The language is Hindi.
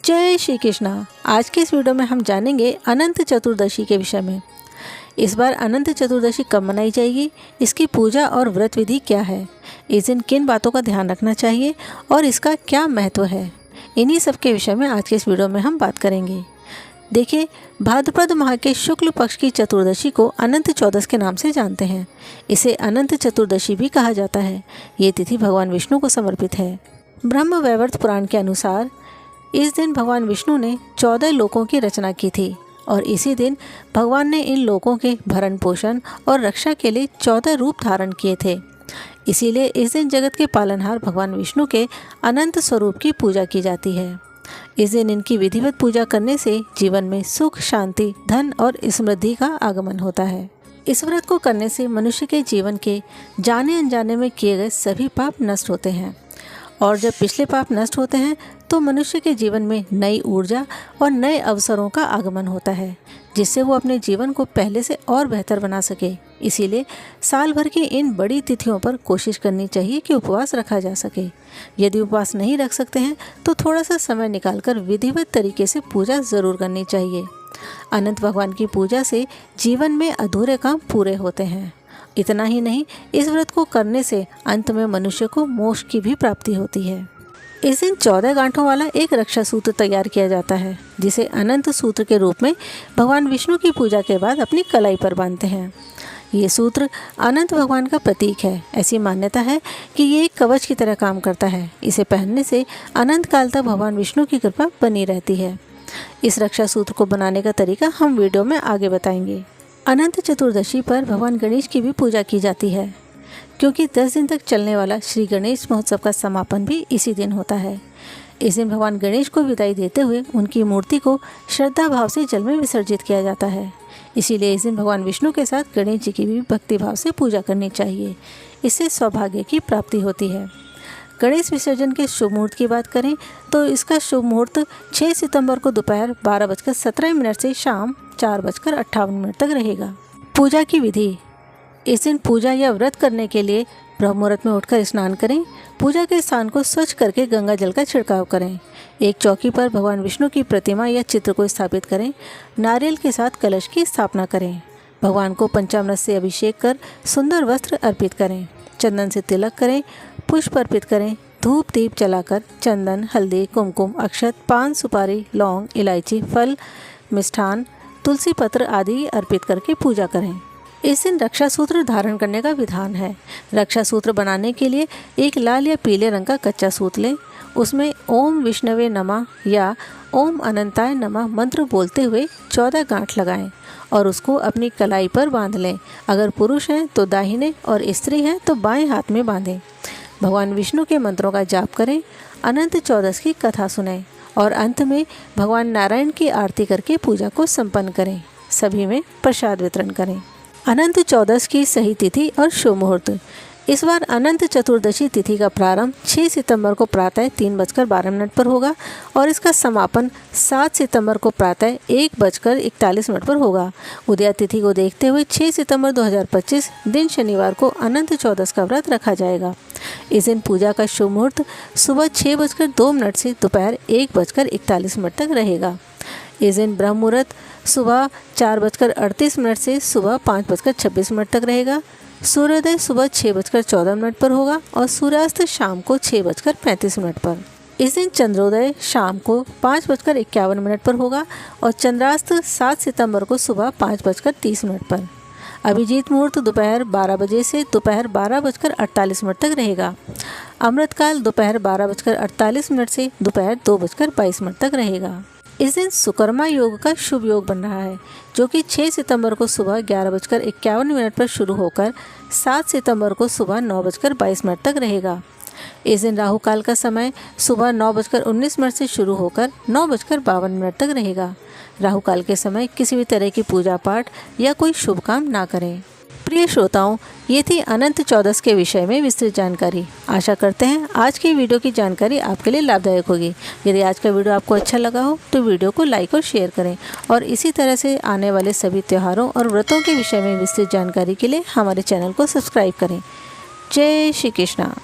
जय श्री कृष्णा। आज के इस वीडियो में हम जानेंगे अनंत चतुर्दशी के विषय में। इस बार अनंत चतुर्दशी कब मनाई जाएगी, इसकी पूजा और व्रत विधि क्या है, इस दिन किन बातों का ध्यान रखना चाहिए और इसका क्या महत्व है, इन्हीं सब के विषय में आज के इस वीडियो में हम बात करेंगे। देखिए, भाद्रपद माह के शुक्ल पक्ष की चतुर्दशी को अनंत चौदस के नाम से जानते हैं। इसे अनंत चतुर्दशी भी कहा जाता है। ये तिथि भगवान विष्णु को समर्पित है। ब्रह्म वैवर्त पुराण के अनुसार इस दिन भगवान विष्णु ने 14 लोकों की रचना की थी और इसी दिन भगवान ने इन लोकों के भरण पोषण और रक्षा के लिए 14 रूप धारण किए थे। इसीलिए इस दिन जगत के पालनहार भगवान विष्णु के अनंत स्वरूप की पूजा की जाती है। इस दिन इनकी विधिवत पूजा करने से जीवन में सुख, शांति, धन और समृद्धि का आगमन होता है। इस व्रत को करने से मनुष्य के जीवन के जाने अनजाने में किए गए सभी पाप नष्ट होते हैं और जब पिछले पाप नष्ट होते हैं तो मनुष्य के जीवन में नई ऊर्जा और नए अवसरों का आगमन होता है, जिससे वो अपने जीवन को पहले से और बेहतर बना सके। इसीलिए साल भर की इन बड़ी तिथियों पर कोशिश करनी चाहिए कि उपवास रखा जा सके। यदि उपवास नहीं रख सकते हैं तो थोड़ा सा समय निकालकर विधिवत तरीके से पूजा ज़रूर करनी चाहिए। अनंत भगवान की पूजा से जीवन में अधूरे काम पूरे होते हैं। इतना ही नहीं, इस व्रत को करने से अंत में मनुष्य को मोक्ष की भी प्राप्ति होती है। इस दिन 14 गांठों वाला एक रक्षा सूत्र तैयार किया जाता है, जिसे अनंत सूत्र के रूप में भगवान विष्णु की पूजा के बाद अपनी कलाई पर बांधते हैं। ये सूत्र अनंत भगवान का प्रतीक है। ऐसी मान्यता है कि ये एक कवच की तरह काम करता है। इसे पहनने से अनंत काल तक भगवान विष्णु की कृपा बनी रहती है। इस रक्षा सूत्र को बनाने का तरीका हम वीडियो में आगे बताएंगे। अनंत चतुर्दशी पर भगवान गणेश की भी पूजा की जाती है, क्योंकि 10 दिन तक चलने वाला श्री गणेश महोत्सव का समापन भी इसी दिन होता है। इस दिन भगवान गणेश को विदाई देते हुए उनकी मूर्ति को श्रद्धा भाव से जल में विसर्जित किया जाता है। इसीलिए इस दिन भगवान विष्णु के साथ गणेश जी की भी भक्ति भाव से पूजा करनी चाहिए। इससे सौभाग्य की प्राप्ति होती है। गणेश विसर्जन के शुभ मुहूर्त की बात करें तो इसका शुभ मुहूर्त 6 सितंबर को दोपहर 12:17 से शाम 4:58 तक रहेगा। पूजा की विधि। इस दिन पूजा या व्रत करने के लिए ब्रह्म मुहूर्त में उठकर स्नान करें। पूजा के स्थान को स्वच्छ करके गंगा जल का छिड़काव करें। एक चौकी पर भगवान विष्णु की प्रतिमा या चित्र को स्थापित करें। नारियल के साथ कलश की स्थापना करें। भगवान को पंचामृत से अभिषेक कर सुंदर वस्त्र अर्पित करें। चंदन से तिलक करें। पुष्प अर्पित करें। धूप दीप जलाकर चंदन, हल्दी, कुमकुम, अक्षत, पान, सुपारी, लौंग, इलायची, फल, मिष्ठान, तुलसी पत्र आदि अर्पित करके पूजा करें। इस दिन रक्षा सूत्र धारण करने का विधान है। रक्षा सूत्र बनाने के लिए एक लाल या पीले रंग का कच्चा सूत लें। उसमें ओम विष्णवे नमः या ओम अनंताय नमः मंत्र बोलते हुए 14 गांठ लगाएं और उसको अपनी कलाई पर बांध लें। अगर पुरुष हैं तो दाहिने और स्त्री हैं तो बाएं हाथ में बांधें। भगवान विष्णु के मंत्रों का जाप करें। अनंत चौदस की कथा सुनें और अंत में भगवान नारायण की आरती करके पूजा को संपन्न करें। सभी में प्रसाद वितरण करें। अनंत चौदस की सही तिथि और शुभ मुहूर्त। इस बार अनंत चतुर्दशी तिथि का प्रारंभ 6 सितंबर को प्रातः 3:12 पर होगा और इसका समापन 7 सितंबर को प्रातः 1:41 पर होगा। उदया तिथि को देखते हुए 6 सितंबर 2025 दिन शनिवार को अनंत चौदस का व्रत रखा जाएगा। इस दिन पूजा का शुभ मुहूर्त सुबह 6:02 से दोपहर 1:41 तक रहेगा। इस दिन ब्रह्म मुहूर्त सुबह 4:38 से सुबह 5:26 तक रहेगा। सूर्योदय सुबह 6:14 पर होगा और सूर्यास्त शाम को 6:35 पर। इस दिन चंद्रोदय शाम को 5:51 पर होगा और चंद्रास्त 7 सितंबर को सुबह 5:30 पर। अभिजीत मुहूर्त दोपहर 12 बजे से दोपहर 12:48 तक रहेगा। अमृतकाल दोपहर 12:48 से दोपहर 2:22 तक रहेगा। इस दिन सुकर्मा योग का शुभ योग बन रहा है, जो कि 6 सितंबर को सुबह 11:51 पर शुरू होकर 7 सितंबर को सुबह 9:22 तक रहेगा। इस दिन राहु काल का समय सुबह 9:19 से शुरू होकर 9:52 तक रहेगा। राहु काल के समय किसी भी तरह की पूजा पाठ या कोई शुभ काम ना करें। प्रिय श्रोताओं, ये थी अनंत चौदस के विषय में विस्तृत जानकारी। आशा करते हैं आज की वीडियो की जानकारी आपके लिए लाभदायक होगी। यदि आज का वीडियो आपको अच्छा लगा हो तो वीडियो को लाइक और शेयर करें और इसी तरह से आने वाले सभी त्योहारों और व्रतों के विषय में विस्तृत जानकारी के लिए हमारे चैनल को सब्सक्राइब करें। जय श्री कृष्णा।